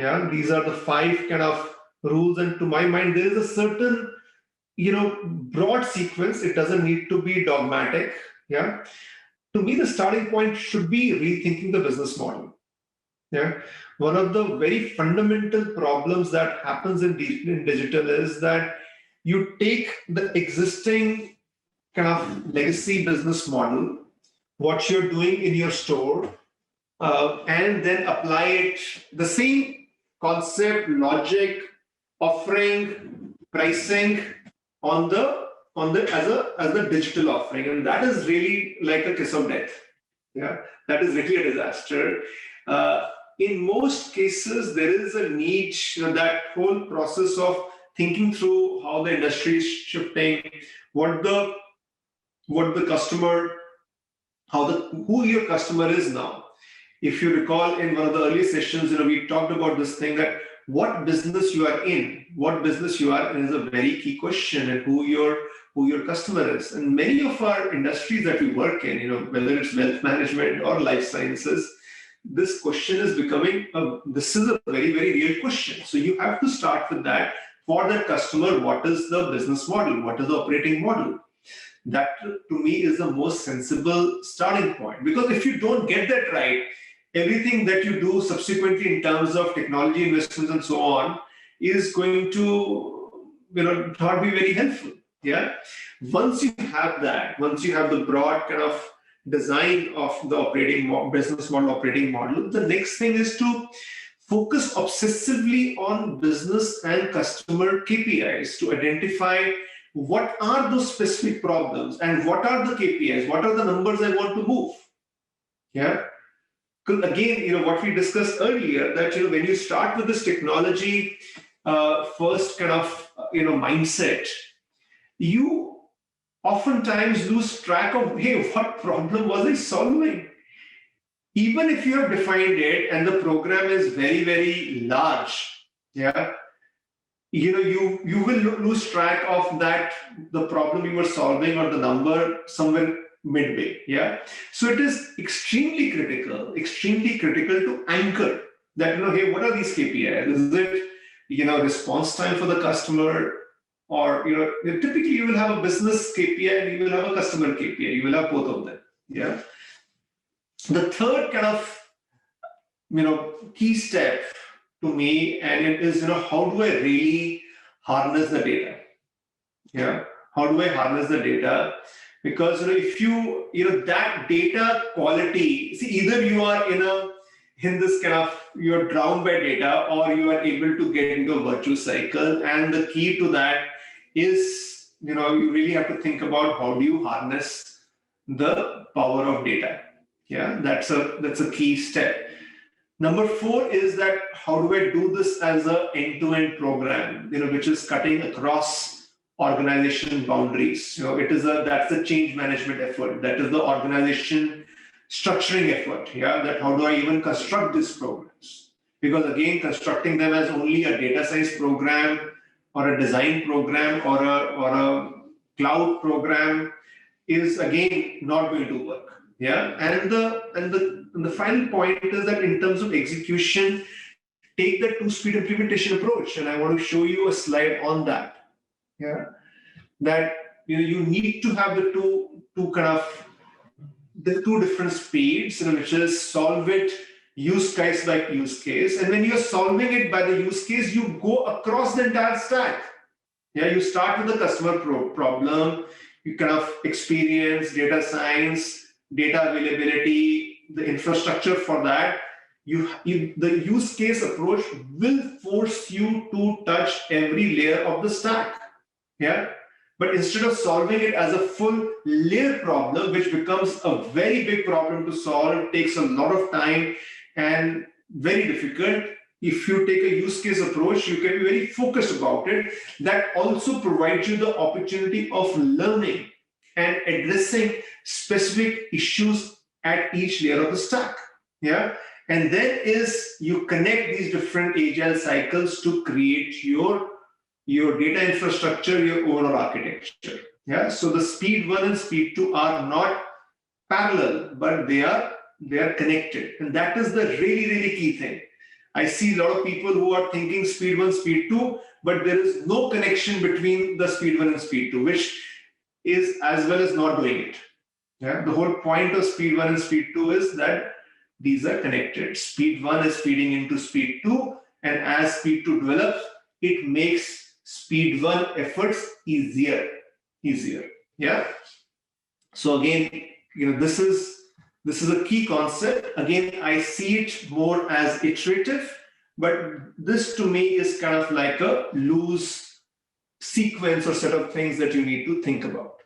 Yeah, these are the five kind of rules, and to my mind, there is a certain broad sequence. It doesn't need to be dogmatic. Yeah, to me, the starting point should be rethinking the business model. Yeah, one of the very fundamental problems that happens in digital is that you take the existing kind of legacy business model, what you're doing in your store, and then apply it the same concept, logic, offering, pricing on the as a digital offering, and that is really like a kiss of death. Yeah, that is really a disaster. In most cases, there is a need, that whole process of thinking through how the industry is shifting, what the customer, who your customer is now. If you recall, in one of the earlier sessions, we talked about this thing, that what business you are in, is a very key question, and who your customer is. And many of our industries that we work in, whether it's wealth management or life sciences, this question is becoming this is a very, very real question. So you have to start with that. For that customer, what is the business model? What is the operating model? That, to me, is the most sensible starting point. Because if you don't get that right, everything that you do subsequently in terms of technology investments and so on is going to not be very helpful. Yeah. Once you have the broad kind of design of the business model, operating model, the next thing is to focus obsessively on business and customer KPIs to identify what are those specific problems and what are the KPIs, what are the numbers I want to move. Yeah. Because again, what we discussed earlier, that when you start with this technology first kind of mindset, you oftentimes lose track of, hey, what problem was I solving? Even if you have defined it and the program is very, very large, yeah, you will lose track of that, the problem you were solving or the number somewhere midway. Yeah. So it is extremely critical to anchor that, hey, what are these KPIs? Is it, response time for the customer? Or, typically you will have a business KPI and you will have a customer KPI. You will have both of them. Yeah. The third kind of, key step to me, and it is, how do I really harness the data? Yeah. How do I harness the data? Because, if that data quality, see, either you are in this kind of, you're drowned by data, or you are able to get into a virtuous cycle. And the key to that is, you really have to think about how do you harness the power of data. Yeah, that's a key step. Number 4 is that how do I do this as an end-to-end program, which is cutting across organization boundaries. That's the change management effort. That is the organization structuring effort. Yeah, that how do I even construct these programs? Because again, constructing them as only a data science program or a design program or a cloud program is again not going to work. Yeah, and the final point is that in terms of execution, take the two-speed implementation approach, and I want to show you a slide on that. Yeah, that you need to have the two different speeds, which is solve it use case by use case, and when you're solving it by the use case, you go across the entire stack. Yeah, you start with the customer problem, you kind of experience, data science, data availability, the infrastructure for that. The use case approach will force you to touch every layer of the stack. Yeah, but instead of solving it as a full layer problem, which becomes a very big problem to solve, takes a lot of time and very difficult. If you take a use case approach, you can be very focused about it. That also provides you the opportunity of learning and addressing specific issues at each layer of the stack. Yeah, and then is you connect these different agile cycles to create your data infrastructure, your overall architecture. Yeah, so the speed 1 and speed 2 are not parallel, but they are connected, and that is the really, really key thing. I see a lot of people who are thinking speed 1, speed 2, but there is no connection between the speed 1 and speed 2, which is as well as not doing it. Yeah, the whole point of speed 1 and speed 2 is that these are connected. Speed 1 is feeding into speed 2, and as speed 2 develops, it makes speed 1 efforts easier. Yeah. So again, this is a key concept. Again, I see it more as iterative, but this to me is kind of like a loose sequence or set of things that you need to think about.